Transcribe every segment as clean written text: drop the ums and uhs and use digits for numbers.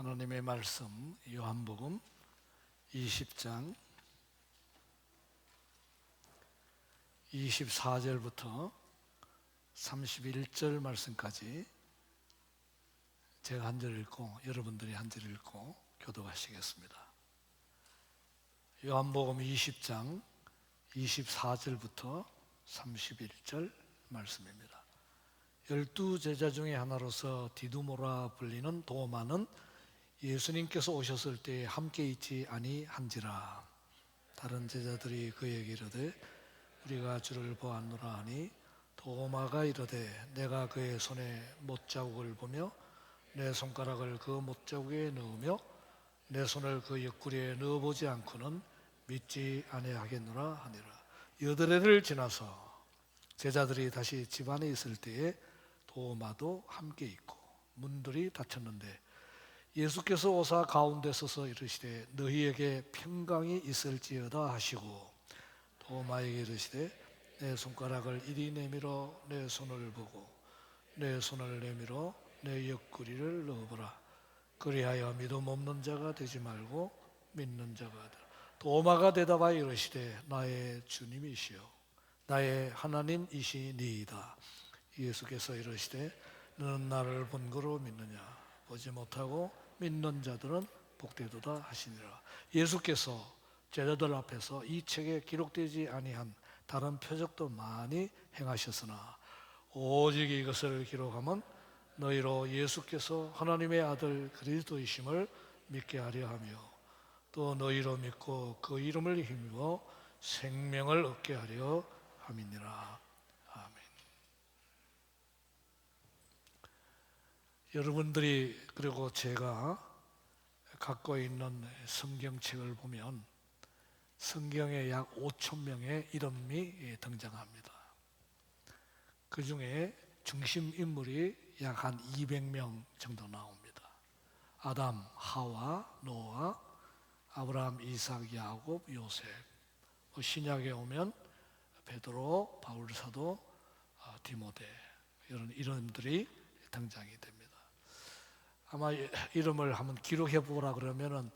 하나님의 말씀 요한복음 20장 24절부터 31절 말씀까지 제가 한 절 읽고 여러분들이 한 절 읽고 교독하시겠습니다. 요한복음 20장 24절부터 31절 말씀입니다. 12 제자 중에 하나로서 디두모라 불리는 도마는 예수님께서 오셨을 때에 함께 있지 아니한지라. 다른 제자들이 그에게 이르되 우리가 주를 보았노라 하니 도마가 이르되 내가 그의 손에 못자국을 보며 내 손가락을 그 못자국에 넣으며 내 손을 그 옆구리에 넣어보지 않고는 믿지 아니하겠노라 하니라. 여드레를 지나서 제자들이 다시 집 안에 있을 때에 도마도 함께 있고 문들이 닫혔는데 예수께서 오사 가운데 서서 이르시되 너희에게 평강이 있을지어다 하시고 도마에게 이르시되 내 손가락을 이리 내밀어 내 손을 보고 내 손을 내밀어 내 옆구리를 넣어보라. 그리하여 믿음 없는 자가 되지 말고 믿는 자가 되라. 도마가 대답하여 이르시되 나의 주님이시여 나의 하나님이시니이다. 예수께서 이르시되 너는 나를 본 거로 믿느냐. 보지 못하고 믿는 자들은 복되도다 하시니라. 예수께서 제자들 앞에서 이 책에 기록되지 아니한 다른 표적도 많이 행하셨으나 오직 이것을 기록하면 너희로 예수께서 하나님의 아들 그리스도이심을 믿게 하려 하며 또 너희로 믿고 그 이름을 힘입어 생명을 얻게 하려 함이니라. 아멘. 여러분들이 그리고 제가 갖고 있는 성경책을 보면 성경에 약 5,000명의 이름이 등장합니다. 그 중에 중심 인물이 약 한 200명 정도 나옵니다. 아담, 하와, 노아, 아브라함, 이삭, 야곱, 요셉. 신약에 오면 베드로, 바울 사도, 디모데 이런 이름들이 등장이 됩니다. 아마 이름을 한번 기록해 보라 그러면은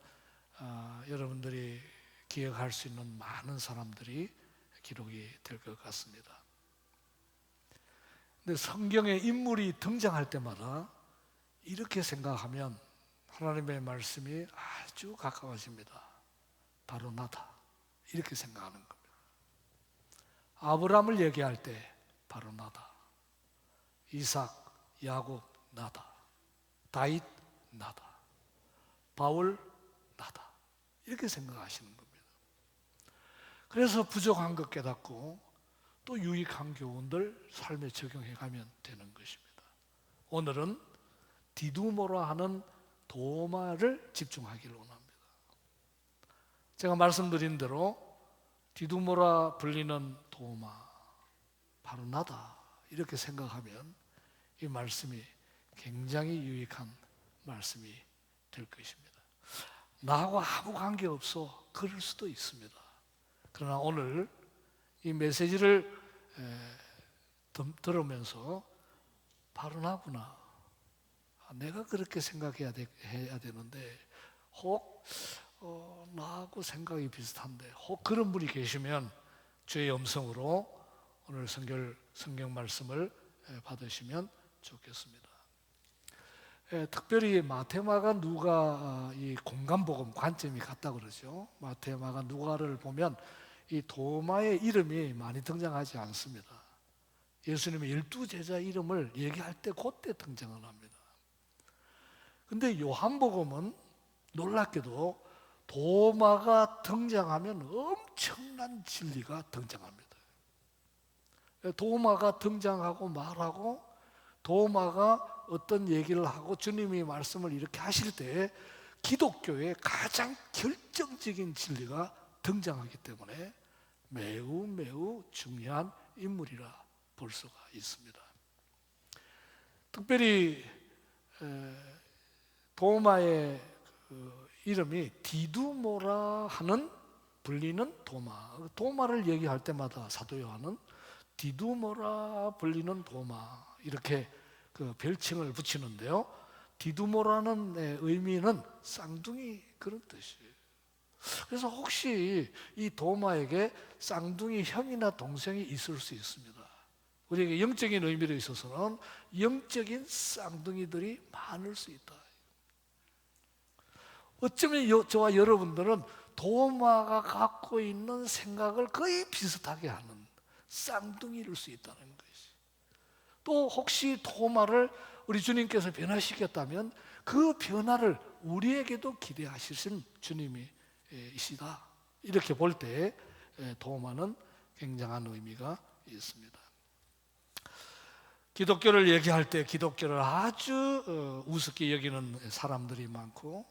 여러분들이 기억할 수 있는 많은 사람들이 기록이 될 것 같습니다. 근데 성경에 인물이 등장할 때마다 이렇게 생각하면 하나님의 말씀이 아주 가까워집니다. 바로 나다. 이렇게 생각하는 겁니다. 아브라함을 얘기할 때 바로 나다. 이삭, 야곱 나다. 다윗 나다. 바울 나다. 이렇게 생각하시는 겁니다. 그래서 부족한 것 깨닫고 또 유익한 교훈들 삶에 적용해 가면 되는 것입니다. 오늘은 디두모라 하는 도마를 집중하기를 원합니다. 제가 말씀드린 대로 디두모라 불리는 도마 바로 나다 이렇게 생각하면 이 말씀이 굉장히 유익한 말씀이 될 것입니다. 나하고 아무 관계없어 그럴 수도 있습니다. 그러나 오늘 이 메시지를 들으면서 바로 나구나. 내가 그렇게 생각해야 되는데 혹 나하고 생각이 비슷한데 혹 그런 분이 계시면 주의 음성으로 오늘 성경 말씀을 받으시면 좋겠습니다. 특별히 마태마가 누가 이 공간복음 관점이 같다 그러죠. 마태마가 누가를 보면 이 도마의 이름이 많이 등장하지 않습니다. 예수님의 12 제자 이름을 얘기할 때 그때 등장을 합니다. 근데 요한복음은 놀랍게도 도마가 등장하면 엄청난 진리가 등장합니다. 도마가 등장하고 말하고 도마가 어떤 얘기를 하고 주님이 말씀을 이렇게 하실 때 기독교의 가장 결정적인 진리가 등장하기 때문에 매우 중요한 인물이라 볼 수가 있습니다. 특별히 도마의 이름이 디두모라 하는 불리는 도마를 얘기할 때마다 사도 요한은 디두모라 불리는 도마 이렇게 그 별칭을 붙이는데요. 디두모라는 의미는 쌍둥이 그런 뜻이에요. 그래서 혹시 이 도마에게 쌍둥이 형이나 동생이 있을 수 있습니다. 우리에게 영적인 의미로 있어서는 영적인 쌍둥이들이 많을 수 있다. 어쩌면 저와 여러분들은 도마가 갖고 있는 생각을 거의 비슷하게 하는 쌍둥이일 수 있다는 것이. 또 혹시 도마를 우리 주님께서 변화시켰다면 그 변화를 우리에게도 기대하시는 주님이시다. 이렇게 볼 때 도마는 굉장한 의미가 있습니다. 기독교를 얘기할 때 기독교를 아주 우습게 여기는 사람들이 많고,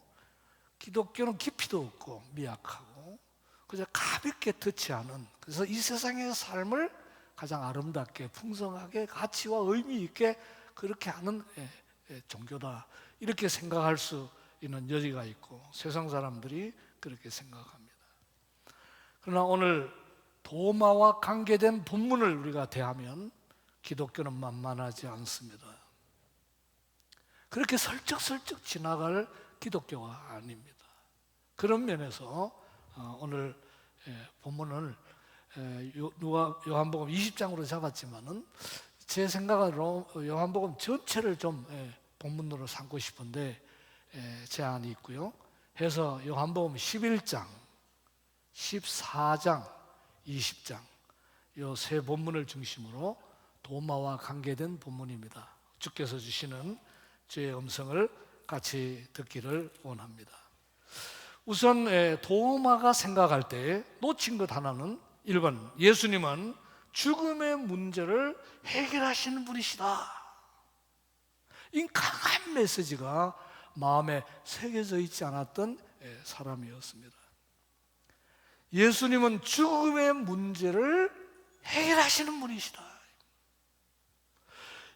기독교는 깊이도 없고 미약하고 그저 가볍게 터치하는, 그래서 이 세상의 삶을 가장 아름답게 풍성하게 가치와 의미 있게 그렇게 하는 종교다, 이렇게 생각할 수 있는 여지가 있고 세상 사람들이 그렇게 생각합니다. 그러나 오늘 도마와 관계된 본문을 우리가 대하면 기독교는 만만하지 않습니다. 그렇게 슬쩍슬쩍 지나갈 기독교가 아닙니다. 그런 면에서 오늘 본문을 요한복음 20장으로 잡았지만은 제 생각으로 요한복음 전체를 좀 본문으로 삼고 싶은데 제안이 있고요. 해서 요한복음 11장, 14장, 20장 요 세 본문을 중심으로 도마와 관계된 본문입니다. 주께서 주시는 주의 음성을 같이 듣기를 원합니다. 우선 도마가 생각할 때 놓친 것 하나는 1번, 예수님은 죽음의 문제를 해결하시는 분이시다. 이 강한 메시지가 마음에 새겨져 있지 않았던 사람이었습니다. 예수님은 죽음의 문제를 해결하시는 분이시다.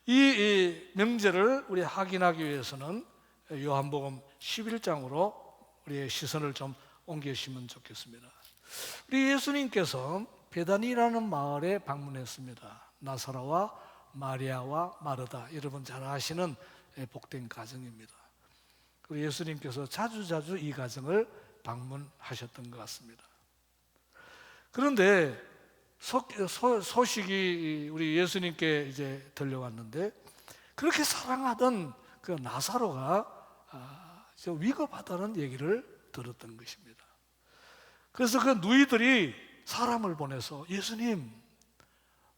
이 명제를 우리 확인하기 위해서는 요한복음 11장으로 우리의 시선을 좀 옮기시면 좋겠습니다. 우리 예수님께서 베다니라는 마을에 방문했습니다. 나사로와 마리아와 마르다, 여러분 잘 아시는 복된 가정입니다. 우리 예수님께서 자주자주 이 가정을 방문하셨던 것 같습니다. 그런데 소식이 우리 예수님께 이제 들려왔는데, 그렇게 사랑하던 그 나사로가 위급하다는 얘기를 들었던 것입니다. 그래서 그 누이들이 사람을 보내서 예수님,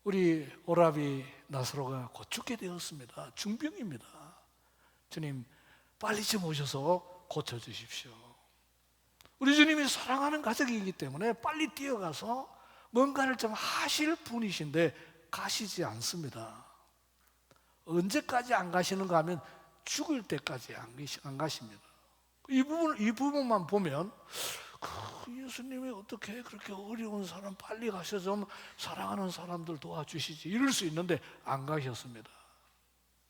우리 오라비 나사로가 곧 죽게 되었습니다. 중병입니다. 주님 빨리 좀 오셔서 고쳐주십시오. 우리 주님이 사랑하는 가족이기 때문에 빨리 뛰어가서 뭔가를 좀 하실 분이신데 가시지 않습니다. 언제까지 안 가시는가 하면 죽을 때까지 안 가십니다. 이 부분만 보면 예수님이 어떻게 그렇게 어려운 사람 빨리 가셔서 좀 사랑하는 사람들 도와주시지, 이럴 수 있는데 안 가셨습니다.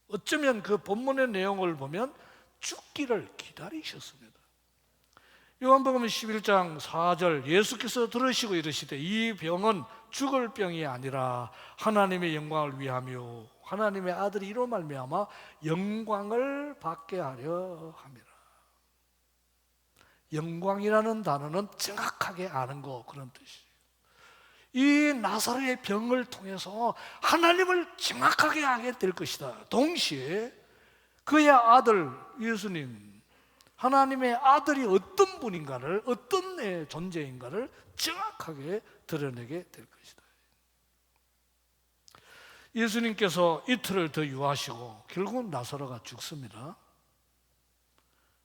어쩌면 그 본문의 내용을 보면 죽기를 기다리셨습니다. 요한복음 11장 4절, 예수께서 들으시고 이르시되 이 병은 죽을 병이 아니라 하나님의 영광을 위하며 하나님의 아들이 이로 말미암아 영광을 받게 하려 함이라. 영광이라는 단어는 정확하게 아는 거, 그런 뜻이에요. 이 나사로의 병을 통해서 하나님을 정확하게 알게 될 것이다. 동시에 그의 아들 예수님, 하나님의 아들이 어떤 분인가를, 어떤 존재인가를 정확하게 드러내게 될 것이다. 예수님께서 이틀을 더 유하시고 결국 나사로가 죽습니다.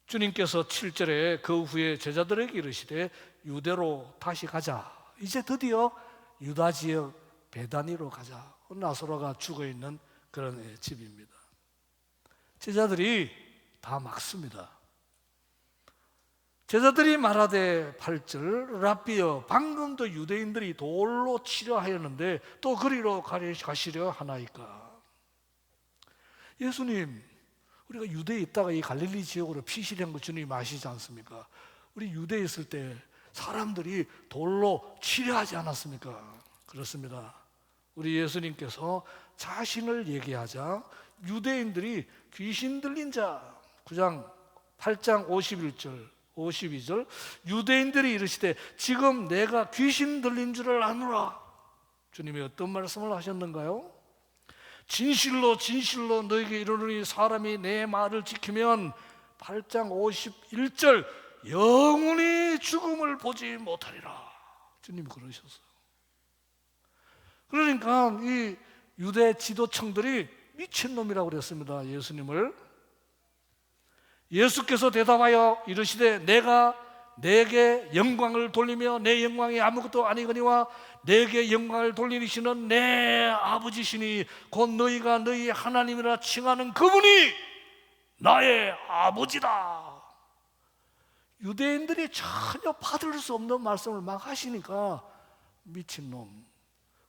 주님께서 7절에 그 후에 제자들에게 이르시되 유대로 다시 가자. 이제 드디어 유다 지역 베다니로 가자. 나사로가 죽어있는 그런 집입니다. 제자들이 다 막습니다. 제자들이 말하되 8절, 랍비여, 방금도 유대인들이 돌로 치려 하였는데 또 그리로 가시려 하나이까. 예수님, 우리가 유대에 있다가 이 갈릴리 지역으로 피신한 거 주님 아시지 않습니까? 우리 유대에 있을 때 사람들이 돌로 치려 하지 않았습니까? 그렇습니다. 우리 예수님께서 자신을 얘기하자 유대인들이 귀신 들린 자, 9장 8장 51절 52절 유대인들이 이르시되 지금 내가 귀신 들린 줄을 아노라. 주님이 어떤 말씀을 하셨는가요? 진실로 진실로 너에게 이르노니 사람이 내 말을 지키면 8장 51절 영원히 죽음을 보지 못하리라. 주님이 그러셨어요. 그러니까 이 유대 지도층들이 미친놈이라고 그랬습니다. 예수님을. 예수께서 대답하여 이르시되 내가 내게 영광을 돌리며 내 영광이 아무것도 아니거니와 내게 영광을 돌리시는 내 아버지시니 곧 너희가 너희 하나님이라 칭하는 그분이 나의 아버지다. 유대인들이 전혀 받을 수 없는 말씀을 막 하시니까 미친놈.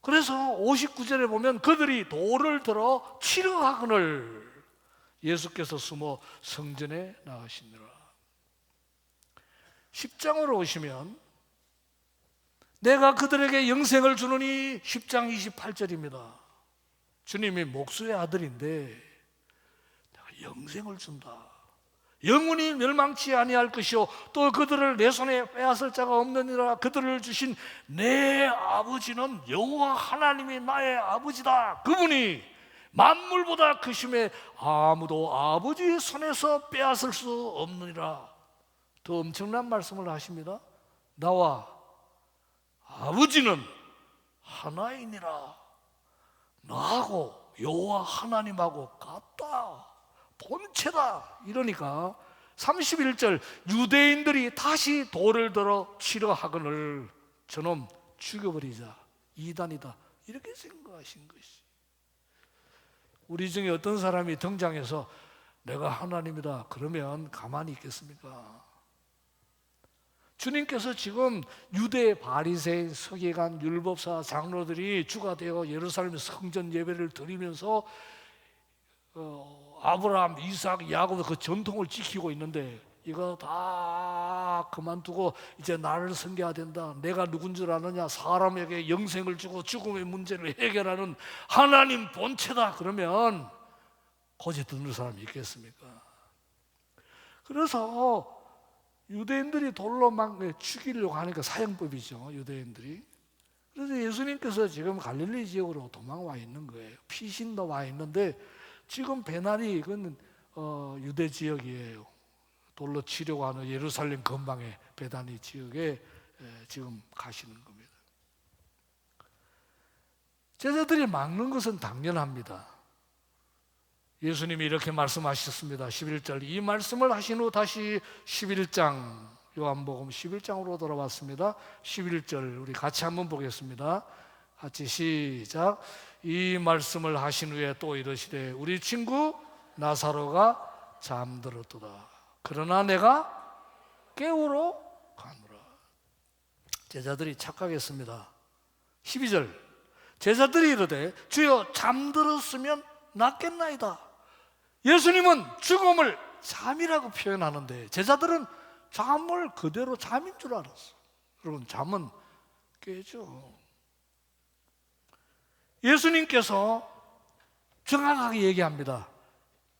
그래서 59절에 보면 그들이 돌을 들어 치려 하거늘 예수께서 숨어 성전에 나가시니라. 10장으로 오시면 내가 그들에게 영생을 주노니 10장 28절입니다. 주님이 목수의 아들인데 내가 영생을 준다. 영원히 멸망치 아니할 것이요 또 그들을 내 손에 빼앗을 자가 없느니라. 그들을 주신 내 아버지는 여호와 하나님이 나의 아버지다. 그분이 만물보다 크심에 아무도 아버지의 손에서 빼앗을 수 없느니라. 더 엄청난 말씀을 하십니다. 나와 아버지는 하나이니라. 나하고 여호와 하나님하고 같다. 본체다. 이러니까 31절 유대인들이 다시 돌을 들어 치려 하거늘 저놈 죽여버리자. 이단이다. 이렇게 생각하신 것이. 우리 중에 어떤 사람이 등장해서 내가 하나님이다 그러면 가만히 있겠습니까? 주님께서 지금 유대 바리새인 서기관 율법사 장로들이 주가 되어 예루살렘 성전 예배를 드리면서 아브라함, 이삭, 야곱 그 전통을 지키고 있는데 이거 다 그만두고 이제 나를 섬겨야 된다. 내가 누군 줄 아느냐? 사람에게 영생을 주고 죽음의 문제를 해결하는 하나님 본체다. 그러면 거짓 듣는 사람이 있겠습니까? 그래서 유대인들이 돌로 막 죽이려고 하니까 사형법이죠. 유대인들이. 그래서 예수님께서 지금 갈릴리 지역으로 도망와 있는 거예요. 피신도 와 있는데 지금 배날이 이건 유대 지역이에요. 돌로 치려고 하는 예루살렘 근방의 베다니 지역에 지금 가시는 겁니다. 제자들이 막는 것은 당연합니다. 예수님이 이렇게 말씀하셨습니다. 11절 이 말씀을 하신 후 다시 11장 요한복음 11장으로 돌아왔습니다. 11절 우리 같이 한번 보겠습니다. 같이 시작. 이 말씀을 하신 후에 또 이르시되 우리 친구 나사로가 잠들었도다. 그러나 내가 깨우러 가노라. 제자들이 착각했습니다. 12절 제자들이 이르되 주여 잠들었으면 낫겠나이다. 예수님은 죽음을 잠이라고 표현하는데 제자들은 잠을 그대로 잠인 줄 알았어. 여러분 잠은 깨죠. 예수님께서 정확하게 얘기합니다.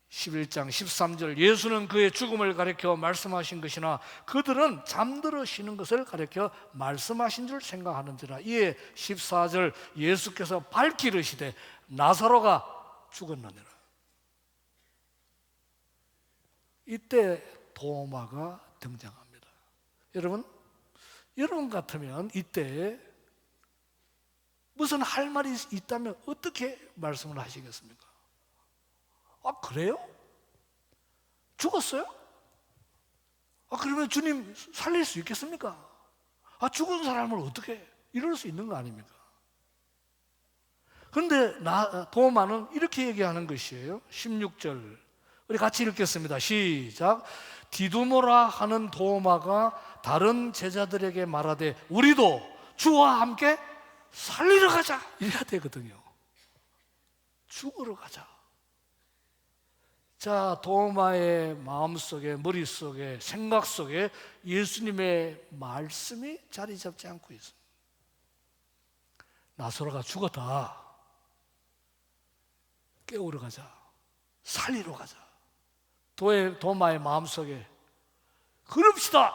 11장 13절 예수는 그의 죽음을 가리켜 말씀하신 것이나 그들은 잠들어 쉬는 것을 가리켜 말씀하신 줄 생각하는지라. 이에 14절 예수께서 밝히 이르시되 나사로가 죽었느니라. 이때 도마가 등장합니다. 여러분 같으면 이때 무슨 할 말이 있다면 어떻게 말씀을 하시겠습니까? 아 그래요? 죽었어요? 아 그러면 주님 살릴 수 있겠습니까? 아 죽은 사람을 어떻게 이럴 수 있는 거 아닙니까? 그런데 도마는 이렇게 얘기하는 것이에요. 16절 우리 같이 읽겠습니다. 시작. 디두모라 하는 도마가 다른 제자들에게 말하되 우리도 주와 함께 살리러 가자 이래야 되거든요. 죽으러 가자. 자, 도마의 마음속에 머릿속에 생각 속에 예수님의 말씀이 자리 잡지 않고 있습니다. 나사로가 죽었다. 깨우러 가자. 살리러 가자. 도마의 마음속에 그럽시다,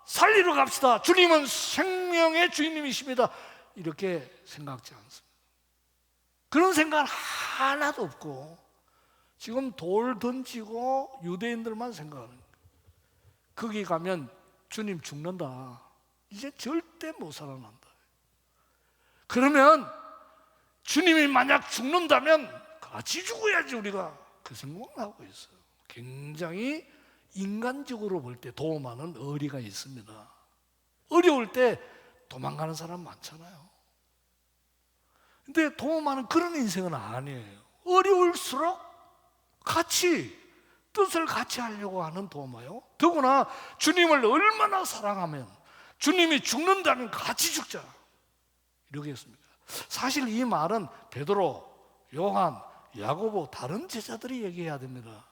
살리러 갑시다, 주님은 생명의 주인님이십니다, 이렇게 생각지 않습니다. 그런 생각 하나도 없고 지금 돌 던지고 유대인들만 생각하는 거예요. 거기 가면 주님 죽는다, 이제 절대 못 살아난다. 그러면 주님이 만약 죽는다면 같이 죽어야지 우리가, 그 생각을 하고 있어요. 굉장히 인간적으로 볼 때 도마는 어리가 있습니다. 어려울 때 도망가는 사람 많잖아요. 근데 도마는 그런 인생은 아니에요. 어려울수록 같이 뜻을 같이 하려고 하는 도마요. 더구나 주님을 얼마나 사랑하면 주님이 죽는다면 같이 죽자, 이렇게 했습니다. 사실 이 말은 베드로, 요한, 야고보 다른 제자들이 얘기해야 됩니다.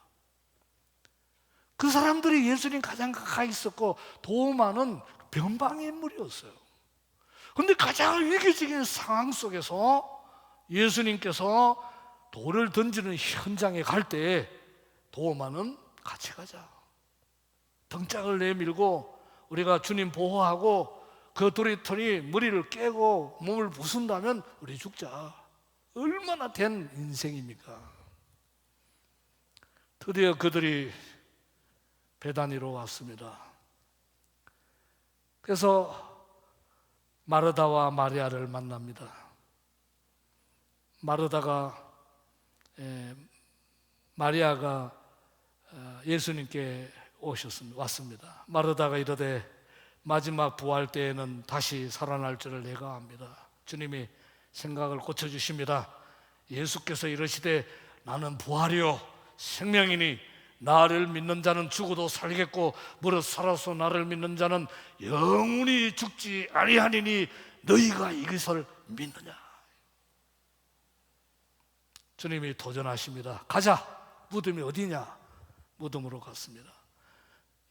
그 사람들이 예수님 가장 가까이 있었고 도마는 변방의 인물이었어요. 그런데 가장 위기적인 상황 속에서 예수님께서 돌을 던지는 현장에 갈 때 도마는 같이 가자, 등짝을 내밀고 우리가 주님 보호하고 그 도리털이 머리를 깨고 몸을 부순다면 우리 죽자, 얼마나 된 인생입니까? 드디어 그들이 베다니로 왔습니다. 그래서 마르다와 마리아를 만납니다. 마리아가 예수님께 왔습니다. 마르다가 이르되 마지막 부활 때에는 다시 살아날 줄을 내가 압니다. 주님이 생각을 고쳐주십니다. 예수께서 이르시되 나는 부활이요 생명이니 나를 믿는 자는 죽어도 살겠고 무릇 살아서 나를 믿는 자는 영원히 죽지 아니하니니 너희가 이것을 믿느냐. 주님이 도전하십니다. 가자. 무덤이 어디냐? 무덤으로 갔습니다.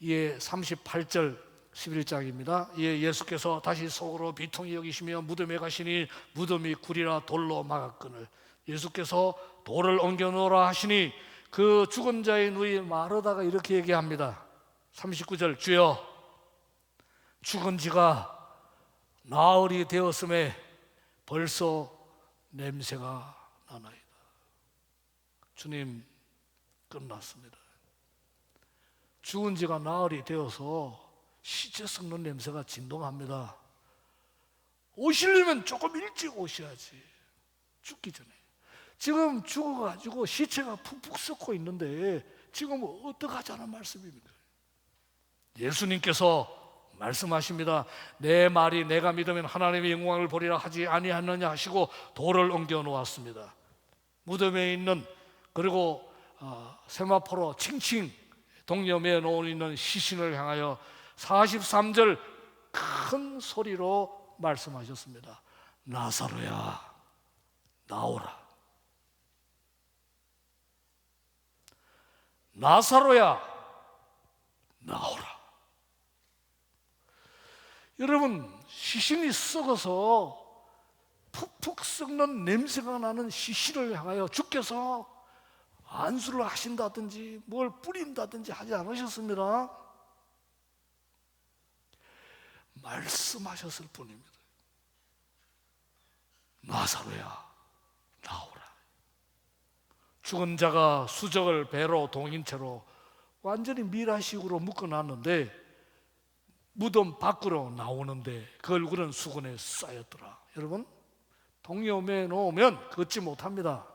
이에 38절 11장입니다. 이에 예수께서 다시 속으로 비통히 여기시며 무덤에 가시니 무덤이 굴이라 돌로 막았거늘 예수께서 돌을 옮겨 놓으라 하시니 그 죽은 자의 누이 마르다가 이렇게 얘기합니다. 39절 주여 죽은 지가 나흘이 되었음에 벌써 냄새가 나나이다. 주님 끝났습니다. 죽은 지가 나흘이 되어서 시체 썩는 냄새가 진동합니다. 오시려면 조금 일찍 오셔야지, 죽기 전에. 지금 죽어가지고 시체가 푹푹 썩고 있는데 지금 어떡하자는 말씀입니까? 예수님께서 말씀하십니다. 내 말이 내가 믿으면 하나님의 영광을 보리라 하지 아니하느냐 하시고 돌을 옮겨 놓았습니다. 무덤에 있는, 그리고 세마포로 칭칭 동여매어 놓은 있는 시신을 향하여 43절 큰 소리로 말씀하셨습니다. 나사로야 나오라. 나사로야 나오라. 여러분, 시신이 썩어서 푹푹 썩는 냄새가 나는 시신을 향하여 주께서 안수를 하신다든지 뭘 뿌린다든지 하지 않으셨습니다. 말씀하셨을 뿐입니다. 나사로야 나오라. 죽은 자가 수적을 배로 동인 채로 완전히 미라식으로 묶어놨는데 무덤 밖으로 나오는데 그 얼굴은 수건에 쌓였더라. 여러분, 동여매에 놓으면 걷지 못합니다.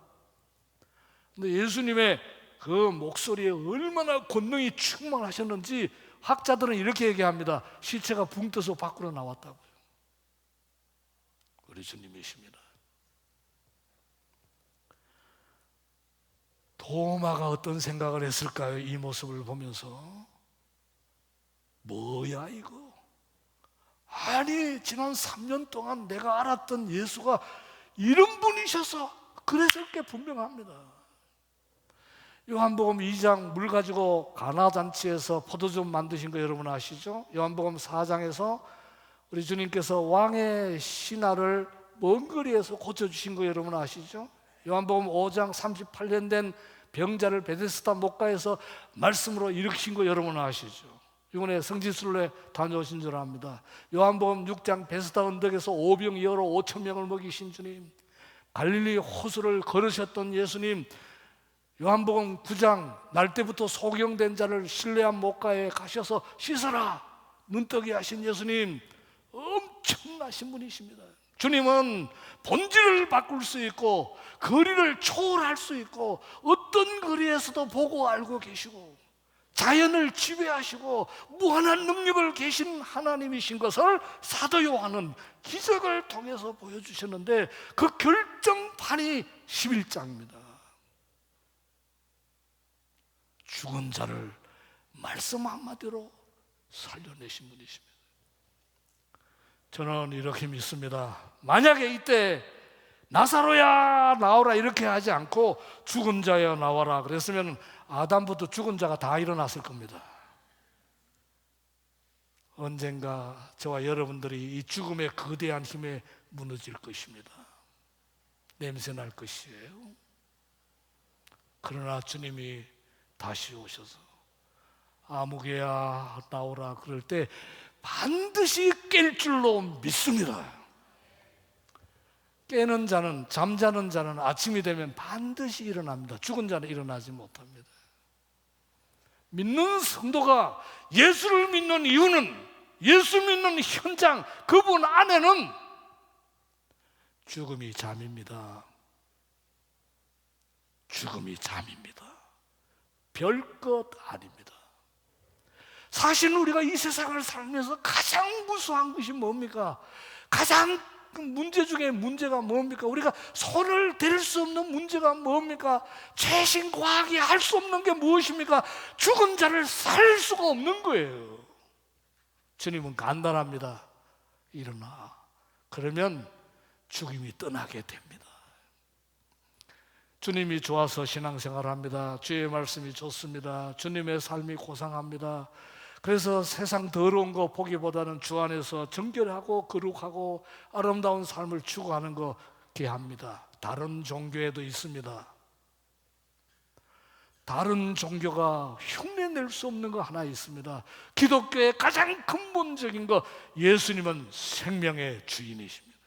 근데 예수님의 그 목소리에 얼마나 권능이 충만하셨는지 학자들은 이렇게 얘기합니다. 시체가 붕 떠서 밖으로 나왔다고요. 우리 주님이십니다. 도마가 어떤 생각을 했을까요? 이 모습을 보면서 뭐야 이거? 아니 지난 3년 동안 내가 알았던 예수가 이런 분이셔서 그랬을 게 분명합니다. 요한복음 2장 물 가지고 가나잔치에서 포도주 만드신 거 여러분 아시죠? 요한복음 4장에서 우리 주님께서 왕의 신하를 먼 거리에서 고쳐주신 거 여러분 아시죠? 요한복음 5장 38년 된 병자를 베데스다 목가에서 말씀으로 일으키신 거 여러분 아시죠? 이번에 성지순례 다녀오신 줄 압니다. 요한복음 6장 베스다 언덕에서 오병 이어로 5천 명을 먹이신 주님, 갈릴리 호수를 걸으셨던 예수님, 요한복음 9장 날 때부터 소경된 자를 신뢰한 목가에 가셔서 씻어라 눈뜨게 하신 예수님, 엄청나신 분이십니다. 주님은 본질을 바꿀 수 있고 거리를 초월할 수 있고 어떤 거리에서도 보고 알고 계시고 자연을 지배하시고 무한한 능력을 계신 하나님이신 것을 사도 요한은 기적을 통해서 보여주셨는데 그 결정판이 11장입니다. 죽은 자를 말씀 한마디로 살려내신 분이십니다. 저는 이렇게 믿습니다. 만약에 이때 나사로야 나오라 이렇게 하지 않고 죽은 자야 나와라 그랬으면 아담부터 죽은 자가 다 일어났을 겁니다. 언젠가 저와 여러분들이 이 죽음의 거대한 힘에 무너질 것입니다. 냄새날 것이에요. 그러나 주님이 다시 오셔서 아무개야 나오라 그럴 때 반드시 깰 줄로 믿습니다. 깨는 자는, 잠자는 자는 아침이 되면 반드시 일어납니다. 죽은 자는 일어나지 못합니다. 믿는 성도가 예수를 믿는 이유는, 예수 믿는 현장, 그분 안에는 죽음이 잠입니다. 죽음이 잠입니다. 별것 아닙니다. 사실 우리가 이 세상을 살면서 가장 무수한 것이 뭡니까? 가장 문제 중에 문제가 뭡니까? 우리가 손을 댈 수 없는 문제가 뭡니까? 최신 과학이 할 수 없는 게 무엇입니까? 죽은 자를 살 수가 없는 거예요. 주님은 간단합니다. 일어나. 그러면 죽음이 떠나게 됩니다. 주님이 좋아서 신앙생활합니다. 주의 말씀이 좋습니다. 주님의 삶이 고상합니다. 그래서 세상 더러운 거 보기보다는 주 안에서 정결하고 거룩하고 아름다운 삶을 추구하는 거 귀합니다. 다른 종교에도 있습니다. 다른 종교가 흉내낼 수 없는 거 하나 있습니다. 기독교의 가장 근본적인 거, 예수님은 생명의 주인이십니다.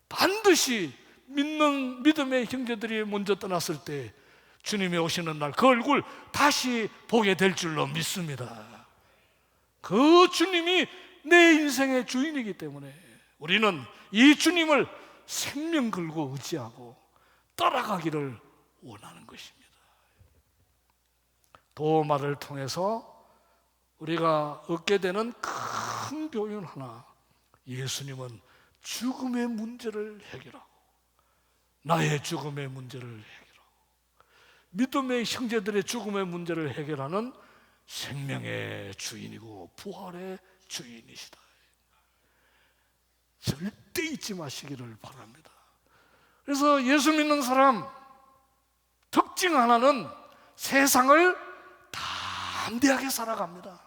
반드시 믿는 믿음의 형제들이 먼저 떠났을 때 주님이 오시는 날 그 얼굴 다시 보게 될 줄로 믿습니다. 그 주님이 내 인생의 주인이기 때문에 우리는 이 주님을 생명 걸고 의지하고 따라가기를 원하는 것입니다. 도마를 통해서 우리가 얻게 되는 큰 교훈 하나, 예수님은 죽음의 문제를 해결하고 나의 죽음의 문제를 해결하고 믿음의 형제들의 죽음의 문제를 해결하는 생명의 주인이고 부활의 주인이시다. 절대 잊지 마시기를 바랍니다. 그래서 예수 믿는 사람 특징 하나는 세상을 담대하게 살아갑니다.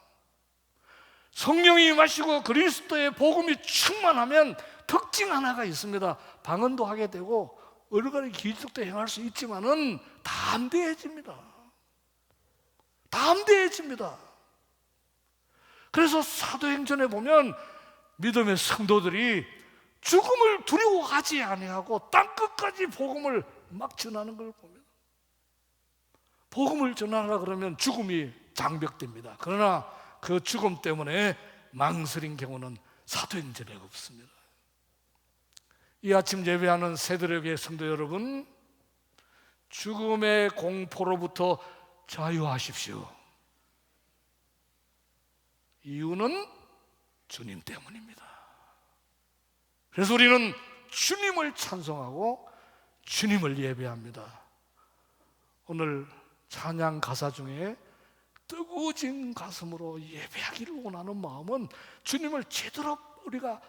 성령이 임하시고 그리스도의 복음이 충만하면 특징 하나가 있습니다. 방언도 하게 되고 여러 가지 기적도 행할 수 있지만은 담대해집니다. 담대해집니다. 그래서 사도행전에 보면 믿음의 성도들이 죽음을 두려워하지 아니하고 땅끝까지 복음을 막 전하는 걸 보면, 복음을 전하라 그러면 죽음이 장벽됩니다. 그러나 그 죽음 때문에 망설인 경우는 사도행전에 없습니다. 이 아침 예배하는 새들에게 성도 여러분, 죽음의 공포로부터 자유하십시오. 이유는 주님 때문입니다. 그래서 우리는 주님을 찬송하고 주님을 예배합니다. 오늘 찬양 가사 중에 뜨거워진 가슴으로 예배하기를 원하는 마음은 주님을 제대로 우리가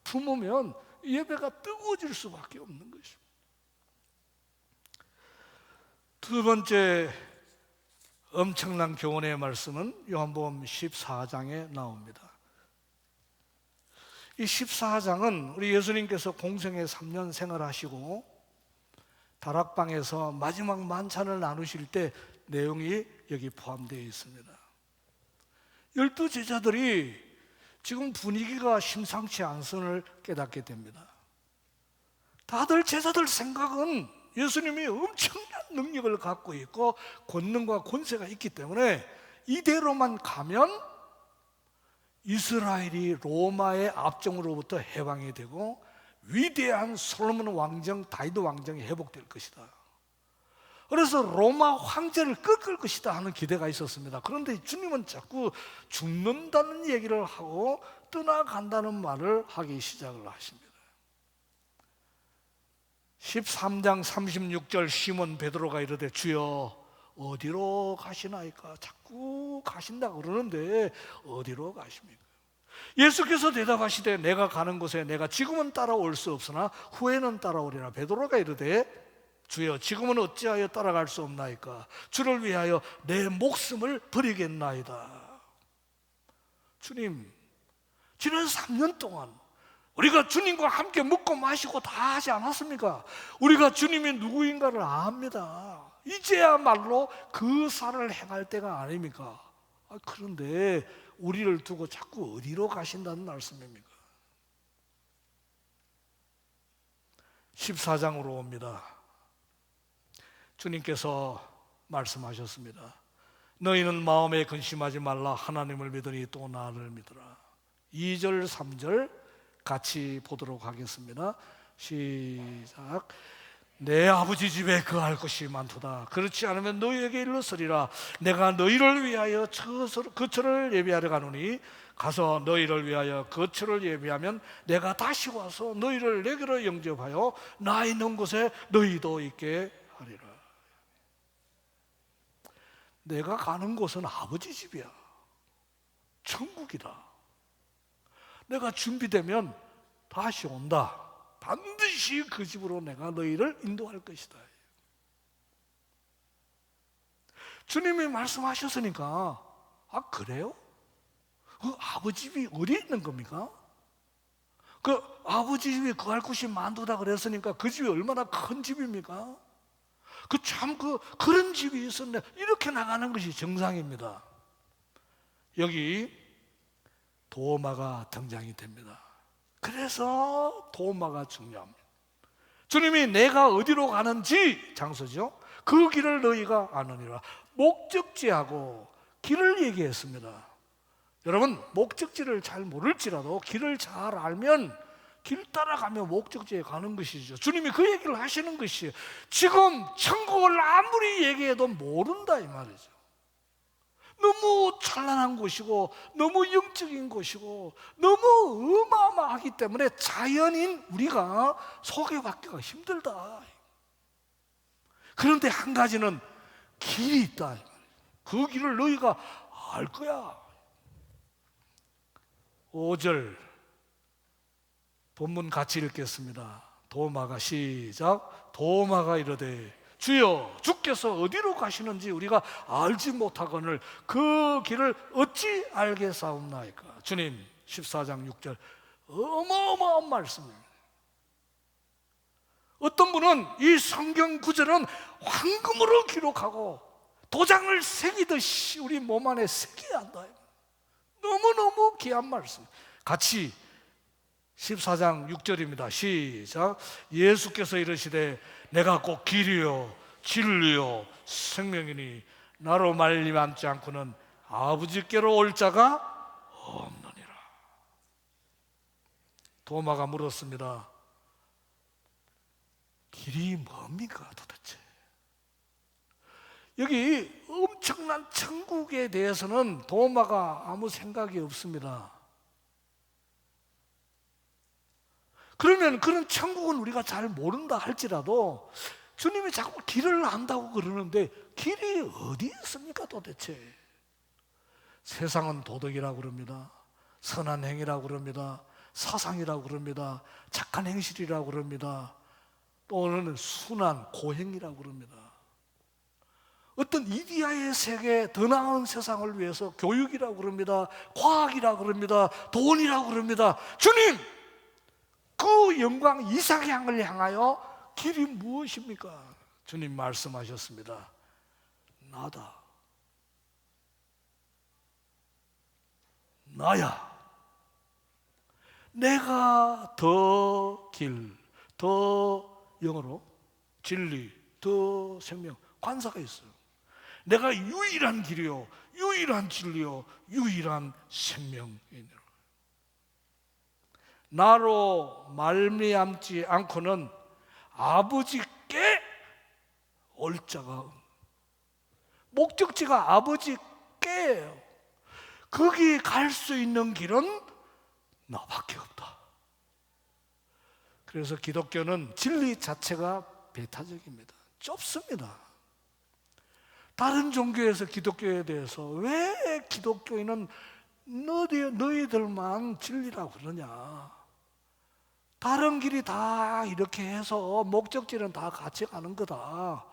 품으면 예배가 뜨거워질 수밖에 없는 것입니다. 두 번째 엄청난 교훈의 말씀은 요한복음 14장에 나옵니다. 이 14장은 우리 예수님께서 공생에 3년 생활하시고 다락방에서 마지막 만찬을 나누실 때 내용이 여기 포함되어 있습니다. 12제자들이 지금 분위기가 심상치 않음을 깨닫게 됩니다. 다들 제자들 생각은 예수님이 엄청난 능력을 갖고 있고 권능과 권세가 있기 때문에 이대로만 가면 이스라엘이 로마의 압정으로부터 해방이 되고 위대한 솔로몬 왕정, 다윗 왕정이 회복될 것이다. 그래서 로마 황제를 꺾을 것이다 하는 기대가 있었습니다. 그런데 주님은 자꾸 죽는다는 얘기를 하고 떠나간다는 말을 하기 시작을 하십니다. 13장 36절 시몬 베드로가 이르되 주여 어디로 가시나이까? 자꾸 가신다 그러는데 어디로 가십니까? 예수께서 대답하시되 내가 가는 곳에 내가 지금은 따라올 수 없으나 후에는 따라오리라. 베드로가 이르되 주여 지금은 어찌하여 따라갈 수 없나이까? 주를 위하여 내 목숨을 버리겠나이다. 주님, 지난 3년 동안 우리가 주님과 함께 먹고 마시고 다 하지 않았습니까? 우리가 주님이 누구인가를 압니다. 이제야말로 그 살을 행할 때가 아닙니까? 그런데 우리를 두고 자꾸 어디로 가신다는 말씀입니까? 14장으로 옵니다. 주님께서 말씀하셨습니다. 너희는 마음에 근심하지 말라. 하나님을 믿으니 또 나를 믿으라. 2절 3절 같이 보도록 하겠습니다. 시작. 내 아버지 집에 거할 것이 많도다. 그렇지 않으면 너희에게 일렀으리라. 내가 너희를 위하여 거처를 예비하려 가노니 가서 너희를 위하여 거처를 예비하면 내가 다시 와서 너희를 내게로 영접하여 나 있는 곳에 너희도 있게 하리라. 내가 가는 곳은 아버지 집이야. 천국이다. 내가 준비되면 다시 온다. 반드시 그 집으로 내가 너희를 인도할 것이다. 주님이 말씀하셨으니까 그래요? 그 아버지 집이 어디에 있는 겁니까? 그 아버지 집이 거할 곳이 많도다 그랬으니까 그 집이 얼마나 큰 집입니까? 그런 집이 있었네. 이렇게 나가는 것이 정상입니다. 여기 도마가 등장이 됩니다. 그래서 도마가 중요합니다. 주님이 내가 어디로 가는지 장소죠. 그 길을 너희가 아느니라. 목적지하고 길을 얘기했습니다. 여러분, 목적지를 잘 모를지라도 길을 잘 알면 길 따라가며 목적지에 가는 것이죠. 주님이 그 얘기를 하시는 것이에요. 지금 천국을 아무리 얘기해도 모른다 이 말이죠. 너무 찬란한 곳이고 너무 영적인 곳이고 너무 어마어마하기 때문에 자연인 우리가 소개받기가 힘들다. 그런데 한 가지는 길이 있다. 그 길을 너희가 알 거야. 5절 본문 같이 읽겠습니다. 도마가 시작. 도마가 이르되 주여 주께서 어디로 가시는지 우리가 알지 못하거늘 그 길을 어찌 알겠사옵나이까? 주님 14장 6절 어마어마한 말씀입니다. 어떤 분은 이 성경 구절은 황금으로 기록하고 도장을 새기듯이 우리 몸 안에 새겨야 한다. 너무너무 귀한 말씀. 같이 14장 6절입니다. 시작. 예수께서 이르시되 내가 곧 길이요 진리요 생명이니 나로 말미암지 않고는 아버지께로 올 자가 없느니라. 도마가 물었습니다. 길이 뭡니까 도대체? 여기 엄청난 천국에 대해서는 도마가 아무 생각이 없습니다. 그러면 그런 천국은 우리가 잘 모른다 할지라도 주님이 자꾸 길을 안다고 그러는데 길이 어디 있습니까 도대체? 세상은 도덕이라고 그럽니다. 선한 행위라고 그럽니다. 사상이라고 그럽니다. 착한 행실이라고 그럽니다. 또는 순한 고행이라고 그럽니다. 어떤 이데아의 세계, 더 나은 세상을 위해서 교육이라고 그럽니다. 과학이라고 그럽니다. 돈이라고 그럽니다. 주님! 그 영광 이삭의 향을 향하여 길이 무엇입니까? 주님 말씀하셨습니다. 나다. 나야. 내가 더 길, 더 영어로 진리, 더 생명. 관사가 있어요. 내가 유일한 길이요, 유일한 진리요, 유일한 생명이니라. 나로 말미암지 않고는 아버지께 올 자가 없는. 목적지가 아버지께예요. 거기 갈 수 있는 길은 나밖에 없다. 그래서 기독교는 진리 자체가 배타적입니다. 좁습니다. 다른 종교에서 기독교에 대해서 왜 기독교인은 너희들만 진리라고 그러냐, 다른 길이 다 이렇게 해서 목적지는 다 같이 가는 거다,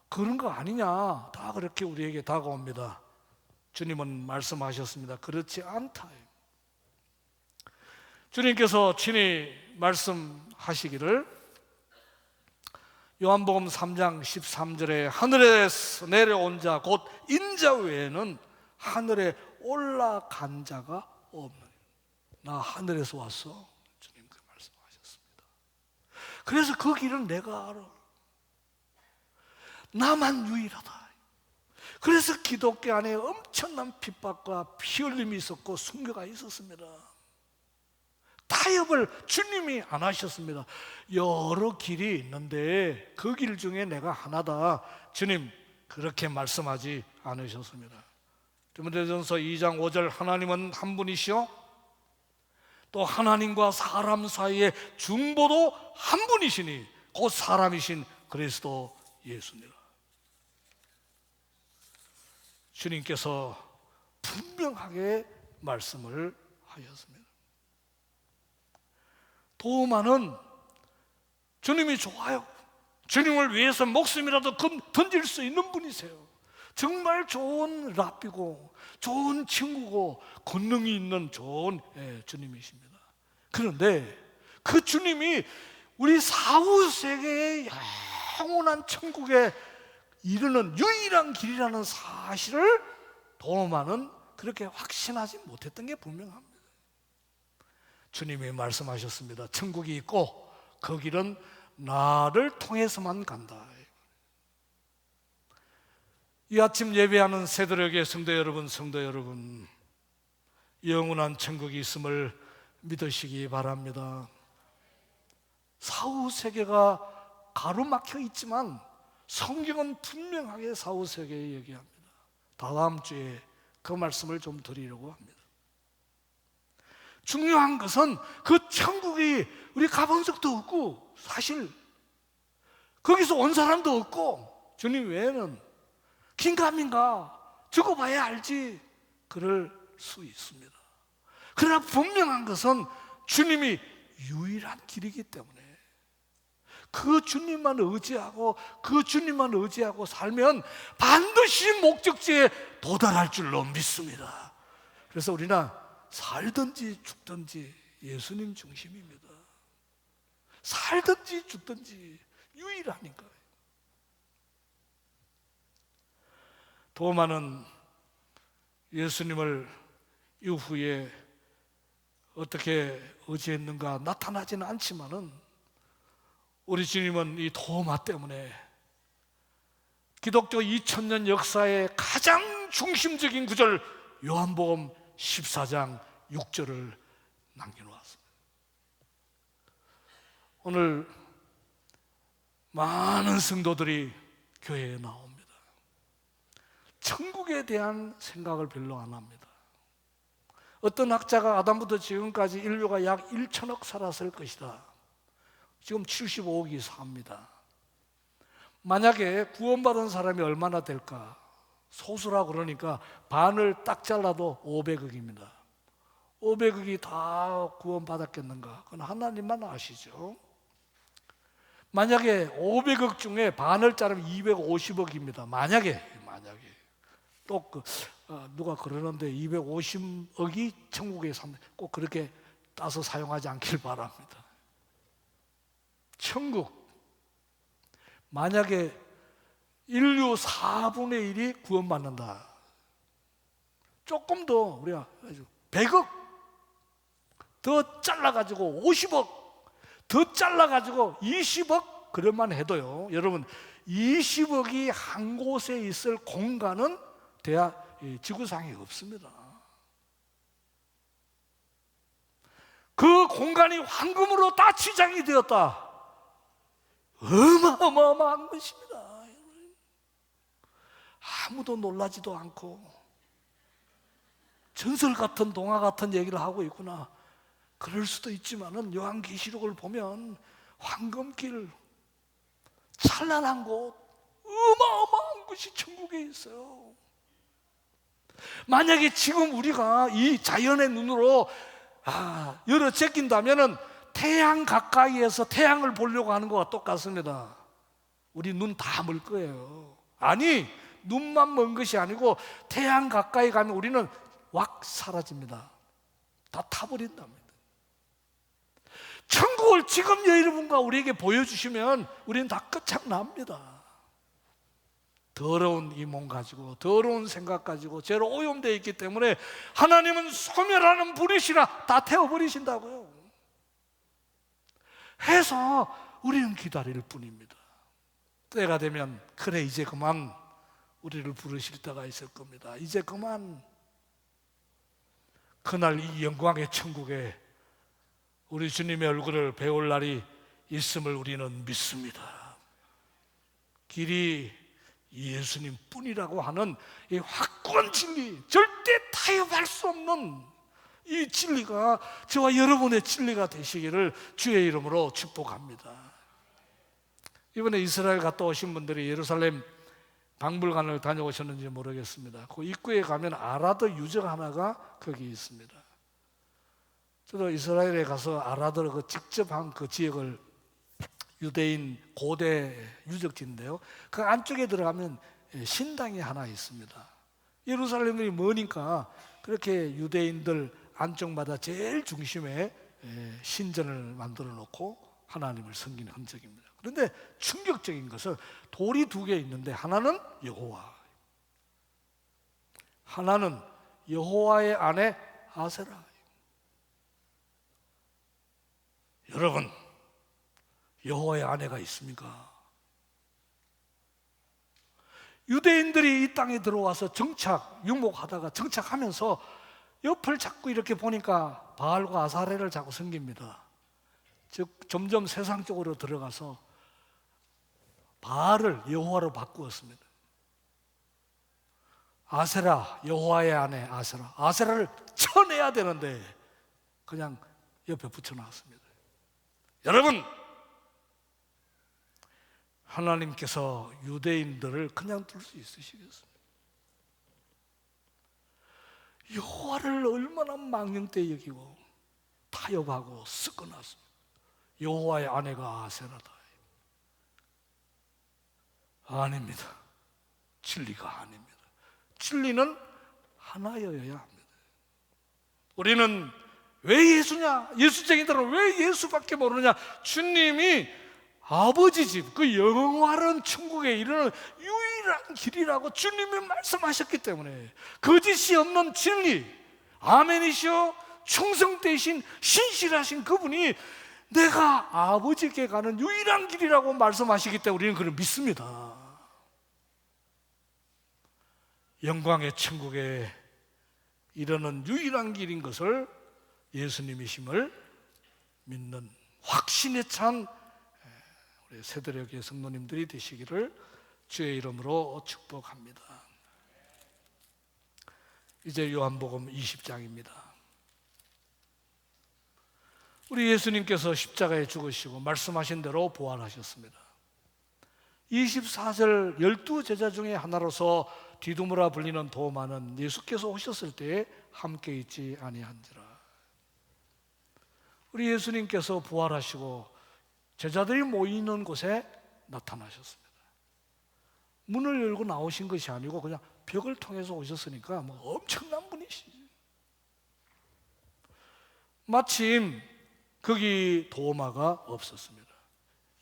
그런 거 아니냐, 다 그렇게 우리에게 다가옵니다. 주님은 말씀하셨습니다. 그렇지 않다. 주님께서 친히 말씀하시기를 요한복음 3장 13절에 하늘에서 내려온 자 곧 인자 외에는 하늘에 올라간 자가 없는. 나 하늘에서 왔어. 주님 그 말씀하셨습니다. 그래서 그 길은 내가 알아. 나만 유일하다. 그래서 기독교 안에 엄청난 핍박과 피 흘림이 있었고 순교가 있었습니다. 타협을 주님이 안 하셨습니다. 여러 길이 있는데 그 길 중에 내가 하나다. 주님 그렇게 말씀하지 않으셨습니다. 디모데전서 2장 5절 하나님은 한 분이시요 또 하나님과 사람 사이의 중보도 한 분이시니 곧 사람이신 그리스도 예수니라. 주님께서 분명하게 말씀을 하셨습니다. 도마는 주님이 좋아요. 주님을 위해서 목숨이라도 던질 수 있는 분이세요. 정말 좋은 랍비고 좋은 친구고 권능이 있는 좋은 주님이십니다. 그런데 그 주님이 우리 사후 세계의 영원한 천국에 이르는 유일한 길이라는 사실을 도마는 그렇게 확신하지 못했던 게 분명합니다. 주님이 말씀하셨습니다. 천국이 있고 그 길은 나를 통해서만 간다. 이 아침 예배하는 새들에게 성도 여러분, 영원한 천국이 있음을 믿으시기 바랍니다. 사후 세계가 가로막혀 있지만 성경은 분명하게 사후 세계에 얘기합니다. 다음 주에 그 말씀을 좀 드리려고 합니다. 중요한 것은 그 천국이 우리 가본 적도 없고 사실 거기서 온 사람도 없고 주님 외에는 긴가민가 죽어봐야 알지 그럴 수 있습니다. 그러나 분명한 것은 주님이 유일한 길이기 때문에 그 주님만 의지하고 살면 반드시 목적지에 도달할 줄로 믿습니다. 그래서 우리는 살든지 죽든지 예수님 중심입니다. 살든지 죽든지 유일하니까요. 도마는 예수님을 이후에 어떻게 의지했는가 나타나지는 않지만은 우리 주님은 이 도마 때문에 기독교 2000년 역사의 가장 중심적인 구절 요한복음 14장 6절을 남겨놓았습니다. 오늘 많은 성도들이 교회에 나옵니다. 천국에 대한 생각을 별로 안 합니다. 어떤 학자가 아담부터 지금까지 인류가 약 1천억 살았을 것이다. 지금 75억이 삽니다. 만약에 구원받은 사람이 얼마나 될까? 소수라 그러니까 반을 딱 잘라도 500억입니다. 500억이 다 구원받았겠는가? 그건 하나님만 아시죠. 만약에 500억 중에 반을 자르면 250억입니다. 만약에 또 누가 그러는데 250억이 천국에 삽니다. 꼭 그렇게 따서 사용하지 않길 바랍니다. 천국 만약에 인류 4분의 1이 구원받는다. 조금 더 우리가 100억 더 잘라가지고 50억 더 잘라가지고 20억 그럴만 해도요, 여러분 20억이 한 곳에 있을 공간은 지구상에 없습니다. 그 공간이 황금으로 다 치장이 되었다. 어마어마한 것입니다. 아무도 놀라지도 않고 전설 같은 동화 같은 얘기를 하고 있구나. 그럴 수도 있지만은 요한계시록을 보면 황금길, 찬란한 곳, 어마어마한 곳이 천국에 있어요. 만약에 지금 우리가 이 자연의 눈으로 열어 제낀다면은 태양 가까이에서 태양을 보려고 하는 것과 똑같습니다. 우리 눈 다 멀 거예요. 아니, 눈만 먼 것이 아니고 태양 가까이 가면 우리는 확 사라집니다. 다 타버린답니다. 천국을 지금 여러분과 우리에게 보여주시면 우리는 다 끝장납니다. 더러운 이 몸 가지고, 더러운 생각 가지고 죄로 오염되어 있기 때문에 하나님은 소멸하는 불이시라 다 태워버리신다고요. 해서 우리는 기다릴 뿐입니다. 때가 되면 그래 이제 그만 우리를 부르실 때가 있을 겁니다. 이제 그만. 그날 이 영광의 천국에 우리 주님의 얼굴을 배울 날이 있음을 우리는 믿습니다. 길이 예수님 뿐이라고 하는 이 확고한 진리, 절대 타협할 수 없는 이 진리가 저와 여러분의 진리가 되시기를 주의 이름으로 축복합니다. 이번에 이스라엘 갔다 오신 분들이 예루살렘 박물관을 다녀오셨는지 모르겠습니다. 그 입구에 가면 아라드 유적 하나가 거기 있습니다. 저도 이스라엘에 가서 아라드 그 직접 한 그 지역을 유대인 고대 유적지인데요, 그 안쪽에 들어가면 신당이 하나 있습니다. 예루살렘이 머니까 그렇게 유대인들 안쪽마다 제일 중심에 신전을 만들어 놓고 하나님을 섬기는 흔적입니다. 그런데 충격적인 것은 돌이 2개 있는데 하나는 여호와, 하나는 여호와의 아내 아세라. 여러분, 여호와의 아내가 있습니까? 유대인들이 이 땅에 들어와서 유목하다가 정착하면서 옆을 자꾸 이렇게 보니까 바알과 아사레를 자꾸 섬깁니다. 즉 점점 세상 쪽으로 들어가서 바알을 여호와로 바꾸었습니다. 아세라, 여호와의 아내 아세라, 아세라를 쳐내야 되는데 그냥 옆에 붙여놨습니다. 여러분, 하나님께서 유대인들을 그냥 둘 수 있으시겠습니까? 여호와를 얼마나 망령되이 여기고 타협하고 섞어놨습니다. 여호와의 아내가 아세라다. 아닙니다. 진리가 아닙니다. 진리는 하나여야 합니다. 우리는 왜 예수냐? 예수쟁이들은 왜 예수밖에 모르느냐? 주님이 아버지 집, 그 영원한 천국에 이르는 유일한 길이라고 주님이 말씀하셨기 때문에 거짓이 없는 진리, 아멘이시오 충성되신 신실하신 그분이 내가 아버지께 가는 유일한 길이라고 말씀하시기 때문에 우리는 그를 믿습니다. 영광의 천국에 이르는 유일한 길인 것을 예수님이심을 믿는 확신에 찬 우리 새도력의 성도님들이 되시기를 주의 이름으로 축복합니다. 이제 요한복음 20장입니다. 우리 예수님께서 십자가에 죽으시고 말씀하신 대로 부활하셨습니다. 24절 12제자 중에 하나로서 디두모라 불리는 도마는 예수께서 오셨을 때에 함께 있지 아니한지라. 우리 예수님께서 부활하시고 제자들이 모이는 곳에 나타나셨습니다. 문을 열고 나오신 것이 아니고 그냥 벽을 통해서 오셨으니까 엄청난 분이시죠. 마침 거기 도마가 없었습니다.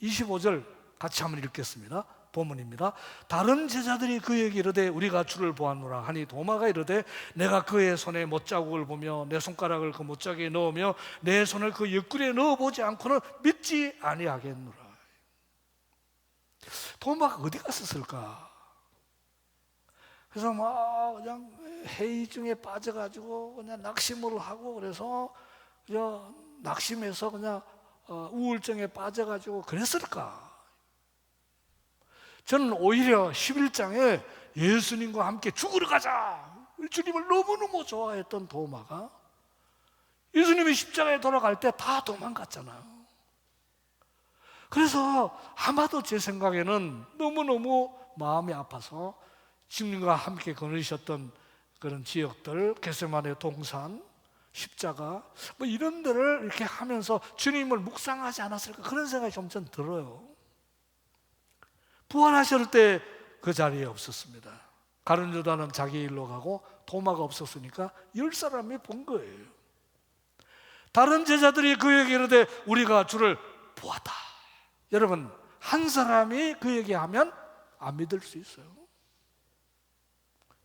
25절 같이 한번 읽겠습니다. 본문입니다. 다른 제자들이 그에게 이르되 우리가 주를 보았노라 하니 도마가 이르되 내가 그의 손에 못자국을 보며 내 손가락을 그 못자국에 넣으며 내 손을 그 옆구리에 넣어보지 않고는 믿지 아니하겠노라. 도마가 어디 갔었을까? 그래서 막 그냥 회의 중에 빠져가지고 그냥 낙심을 하고, 그래서 그냥 낙심해서 그냥 우울증에 빠져가지고 그랬을까? 저는 오히려 11장에 예수님과 함께 죽으러 가자, 주님을 너무너무 좋아했던 도마가 예수님이 십자가에 돌아갈 때 다 도망갔잖아요. 그래서 아마도 제 생각에는 너무너무 마음이 아파서 주님과 함께 걸으셨던 그런 지역들, 겟세마네 동산, 십자가 뭐 이런 데를 이렇게 하면서 주님을 묵상하지 않았을까, 그런 생각이 좀 들어요. 부활하실 때 그 자리에 없었습니다. 가룟 유다는 자기 일로 가고 도마가 없었으니까 10사람이 본 거예요. 다른 제자들이 그에게 이르되 우리가 주를 보았다. 여러분, 한 사람이 그 얘기하면 안 믿을 수 있어요.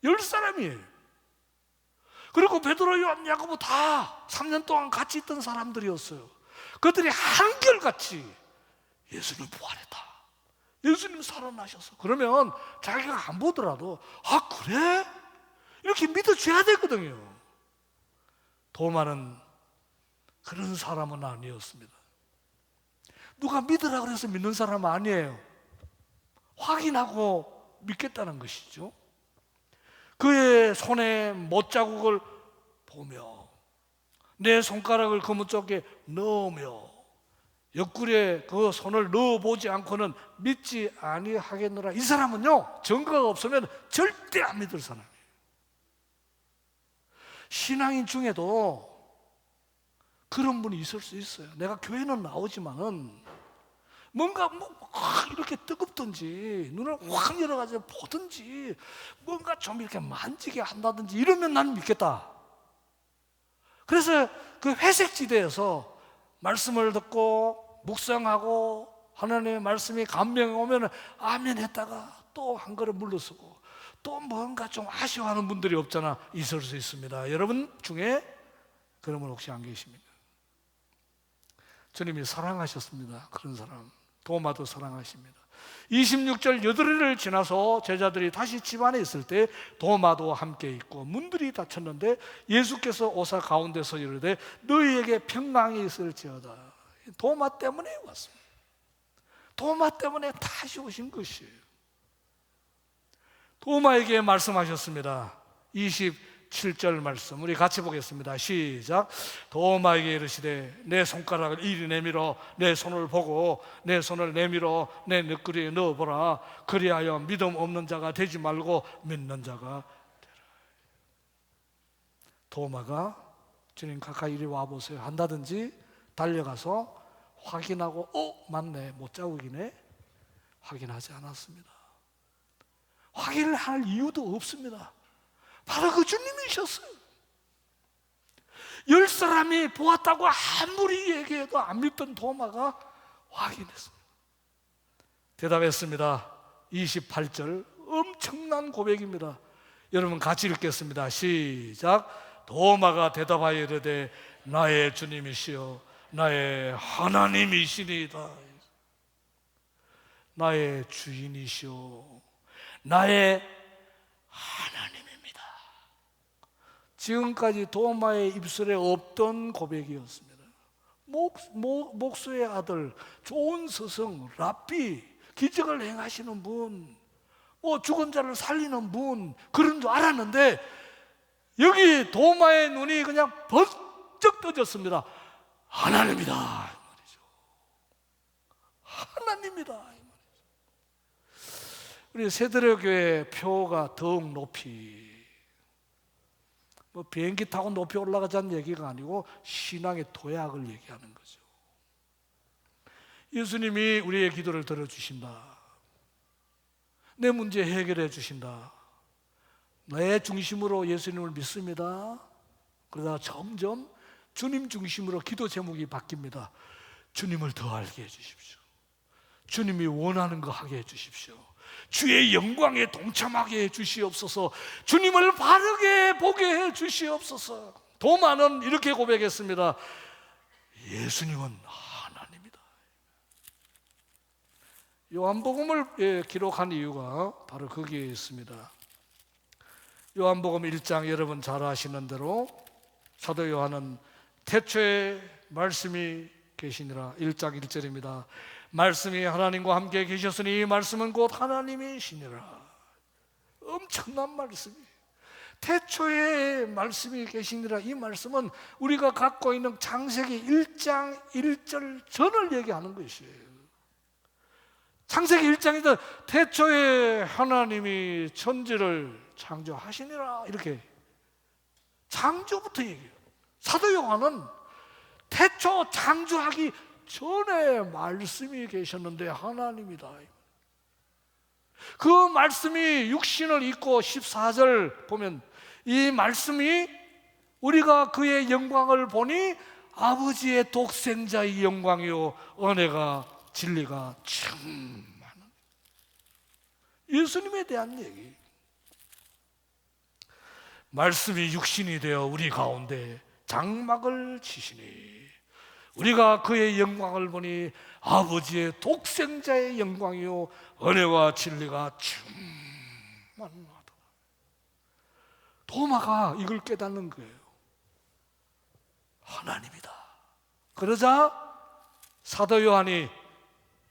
10사람이에요. 그리고 베드로, 요한, 야고보 다 3년 동안 같이 있던 사람들이었어요. 그들이 한결같이 예수님 부활했다, 예수님 살아나셨어. 그러면 자기가 안 보더라도 아 그래? 이렇게 믿어줘야 되거든요. 도마는 그런 사람은 아니었습니다. 누가 믿으라 그래서 믿는 사람은 아니에요. 확인하고 믿겠다는 것이죠. 그의 손에 못자국을 보며 내 손가락을 그물 쪽에 넣으며 옆구리에 그 손을 넣어보지 않고는 믿지 아니하겠노라. 이 사람은요, 증거가 없으면 절대 안 믿을 사람이에요. 신앙인 중에도 그런 분이 있을 수 있어요. 내가 교회는 나오지만은 뭔가 이렇게 뜨겁든지 눈을 확 열어가지고 보든지 뭔가 좀 이렇게 만지게 한다든지 이러면 나는 믿겠다. 그래서 그 회색지대에서 말씀을 듣고 묵상하고 하나님의 말씀이 감명이 오면 아멘 했다가 또 한 걸음 물러서고 또 뭔가 좀 아쉬워하는 분들이 없잖아. 있을 수 있습니다. 여러분 중에 그런 분 혹시 안 계십니까? 주님이 사랑하셨습니다. 그런 사람, 도마도 사랑하십니다. 26절, 8일을 지나서 제자들이 다시 집안에 있을 때 도마도 함께 있고 문들이 닫혔는데 예수께서 오사 가운데서 이르되 너희에게 평강이 있을지어다. 도마 때문에 왔습니다. 도마 때문에 다시 오신 것이에요. 도마에게 말씀하셨습니다. 27절 말씀 우리 같이 보겠습니다. 시작. 도마에게 이르시되 내 손가락을 이리 내밀어 내 손을 보고 내 손을 내밀어 내 옆구리에 넣어보라. 그리하여 믿음 없는 자가 되지 말고 믿는 자가 되라. 도마가 주님 가까이 이리 와보세요 한다든지 달려가서 확인하고 맞네, 못자국이네, 확인하지 않았습니다. 확인을 할 이유도 없습니다. 바로 그 주님이셨어요. 10사람이 보았다고 아무리 얘기해도 안 믿던 도마가 확인했어요. 대답했습니다. 28절, 엄청난 고백입니다. 여러분 같이 읽겠습니다. 시작. 도마가 대답하여 이르되 나의 주님이시여 나의 하나님이시니이다. 나의 주인이시오 나의 하나님입니다. 지금까지 도마의 입술에 없던 고백이었습니다. 목수의 아들, 좋은 스승, 랍비, 기적을 행하시는 분, 죽은 자를 살리는 분, 그런 줄 알았는데 여기 도마의 눈이 그냥 번쩍 떠졌습니다. 하나님이다 이 말이죠. 하나님이다 이 말이죠. 우리 세드려교회 표가 더욱 높이, 비행기 타고 높이 올라가자는 얘기가 아니고 신앙의 도약을 얘기하는 거죠. 예수님이 우리의 기도를 들어주신다. 내 문제 해결해 주신다. 내 중심으로 예수님을 믿습니다. 그러다가 점점 주님 중심으로 기도 제목이 바뀝니다. 주님을 더 알게 해주십시오. 주님이 원하는 거 하게 해주십시오. 주의 영광에 동참하게 해주시옵소서. 주님을 바르게 보게 해주시옵소서. 도마는 이렇게 고백했습니다. 예수님은 하나님이다. 요한복음을 기록한 이유가 바로 거기에 있습니다. 요한복음 1장, 여러분 잘 아시는 대로 사도 요한은 태초에 말씀이 계시니라. 1장 1절입니다. 말씀이 하나님과 함께 계셨으니 이 말씀은 곧 하나님이시니라. 엄청난 말씀이, 태초에 말씀이 계시니라. 이 말씀은 우리가 갖고 있는 창세기 1장 1절 전을 얘기하는 것이에요. 창세기 1장에서 태초에 하나님이 천지를 창조하시니라, 이렇게 창조부터 얘기해요. 사도 요한은 태초 창조하기 전에 말씀이 계셨는데 하나님이다. 그 말씀이 육신을 입고 14절 보면 이 말씀이 우리가 그의 영광을 보니 아버지의 독생자의 영광이요 은혜가 진리가 충만한, 예수님에 대한 얘기. 말씀이 육신이 되어 우리 가운데 장막을 치시니 우리가 그의 영광을 보니 아버지의 독생자의 영광이요 은혜와 진리가 충만하다. 도마가 이걸 깨닫는 거예요. 하나님이다. 그러자 사도 요한이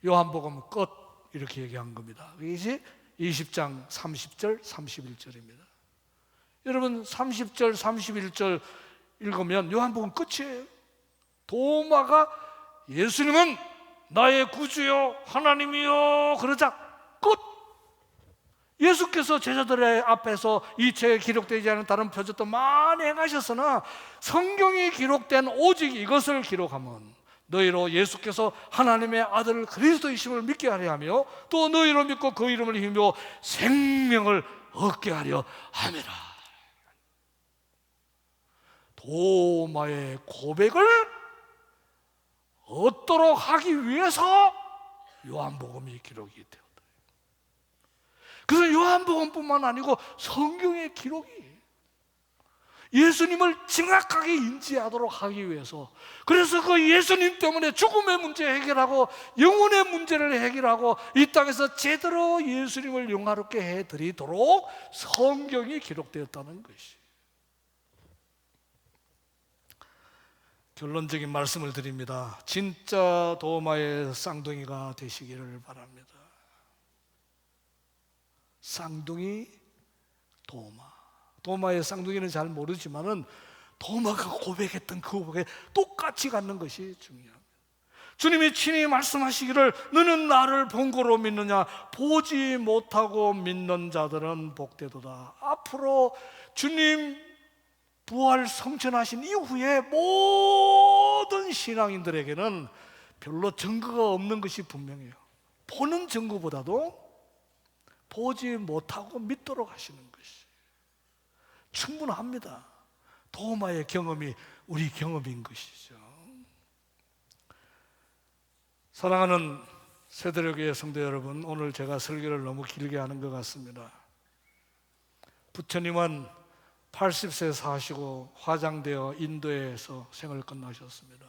요한복음 끝 이렇게 얘기한 겁니다. 이것이 20장 30절 31절입니다. 여러분 30절 31절 읽으면 요한복음 끝이에요. 도마가 예수님은 나의 구주요 하나님이요 그러자 끝. 예수께서 제자들의 앞에서 이 책에 기록되지 않은 다른 표적도 많이 행하셨으나 성경이 기록된 오직 이것을 기록하면 너희로 예수께서 하나님의 아들 그리스도이심을 믿게 하려 하며 또 너희로 믿고 그 이름을 힘입어 생명을 얻게 하려 함이라. 도마의 고백을 얻도록 하기 위해서 요한복음이 기록이 되었다. 그래서 요한복음뿐만 아니고 성경의 기록이 예수님을 정확하게 인지하도록 하기 위해서, 그래서 그 예수님 때문에 죽음의 문제 해결하고 영혼의 문제를 해결하고 이 땅에서 제대로 예수님을 영화롭게 해드리도록 성경이 기록되었다는 것이. 결론적인 말씀을 드립니다. 진짜 도마의 쌍둥이가 되시기를 바랍니다. 쌍둥이 도마. 도마의 쌍둥이는 잘 모르지만은 도마가 고백했던 그 고백에 똑같이 갖는 것이 중요합니다. 주님이 친히 말씀하시기를 너는 나를 본 거로 믿느냐? 보지 못하고 믿는 자들은 복되도다. 앞으로 주님 부활 성천하신 이후에 모든 신앙인들에게는 별로 증거가 없는 것이 분명해요. 보는 증거보다도 보지 못하고 믿도록 하시는 것이 충분합니다. 도마의 경험이 우리 경험인 것이죠. 사랑하는 세대교회 성도 여러분, 오늘 제가 설교를 너무 길게 하는 것 같습니다. 부처님은 80세 사시고 화장되어 인도에서 생을 끝나셨습니다.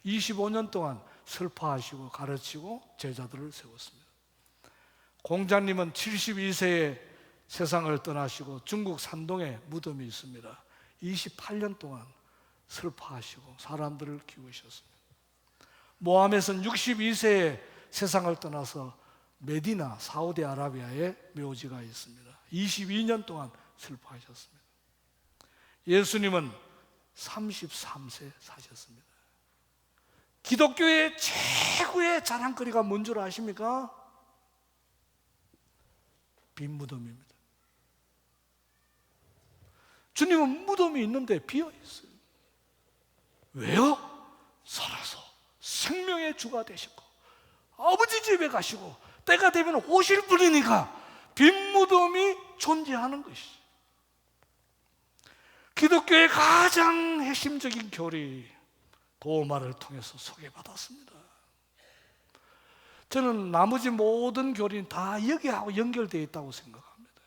25년 동안 설파하시고 가르치고 제자들을 세웠습니다. 공자님은 72세에 세상을 떠나시고 중국 산동에 무덤이 있습니다. 28년 동안 설파하시고 사람들을 키우셨습니다. 모함에서는 62세에 세상을 떠나서 메디나 사우디아라비아에 묘지가 있습니다. 22년 동안 설파하셨습니다. 예수님은 33세 사셨습니다. 기독교의 최고의 자랑거리가 뭔 줄 아십니까? 빈 무덤입니다. 주님은 무덤이 있는데 비어 있어요. 왜요? 살아서 생명의 주가 되시고 아버지 집에 가시고 때가 되면 오실 분이니까 빈 무덤이 존재하는 것이죠. 기독교의 가장 핵심적인 교리 도마를 통해서 소개받았습니다. 저는 나머지 모든 교리는 다 여기하고 연결되어 있다고 생각합니다.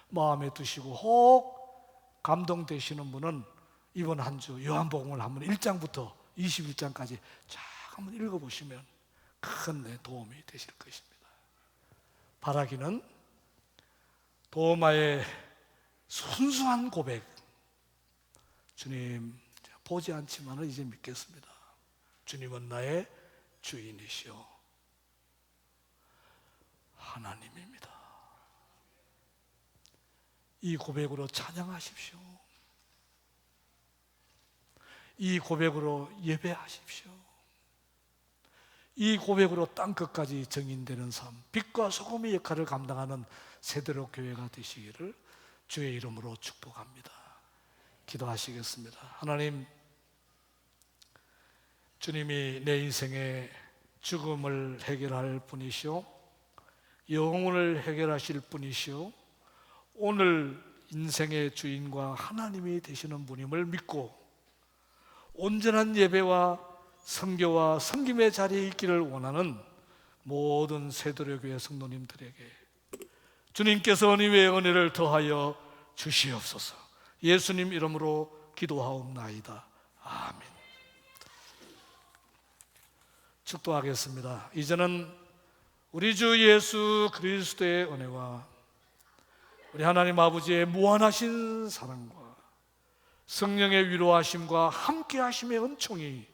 마음에 드시고 혹 감동되시는 분은 이번 한 주 요한복음을 한번 1장부터 21장까지 쫙 한번 읽어보시면 큰 도움이 되실 것입니다. 바라기는 도마의 순수한 고백, 주님 보지 않지만 이제 믿겠습니다. 주님은 나의 주인이시오 하나님입니다. 이 고백으로 찬양하십시오. 이 고백으로 예배하십시오. 이 고백으로 땅끝까지 정인되는 삶, 빛과 소금의 역할을 감당하는 세대로 교회가 되시기를 주의 이름으로 축복합니다. 기도하시겠습니다. 하나님, 주님이 내 인생의 죽음을 해결할 분이시오, 영혼을 해결하실 분이시오, 오늘 인생의 주인과 하나님이 되시는 분임을 믿고 온전한 예배와 선교와 섬김의 자리에 있기를 원하는 모든 세도로교회 성도님들에게 주님께서 은혜의 은혜를 더하여 주시옵소서. 예수님 이름으로 기도하옵나이다. 아멘. 축도하겠습니다. 이제는 우리 주 예수 그리스도의 은혜와 우리 하나님 아버지의 무한하신 사랑과 성령의 위로하심과 함께하심의 은총이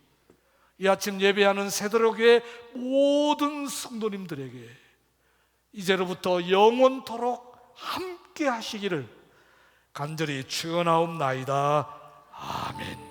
이 아침 예배하는 세도로교회 모든 성도님들에게 이제로부터 영원토록 함께하시기를 간절히 축원하옵나이다. 아멘.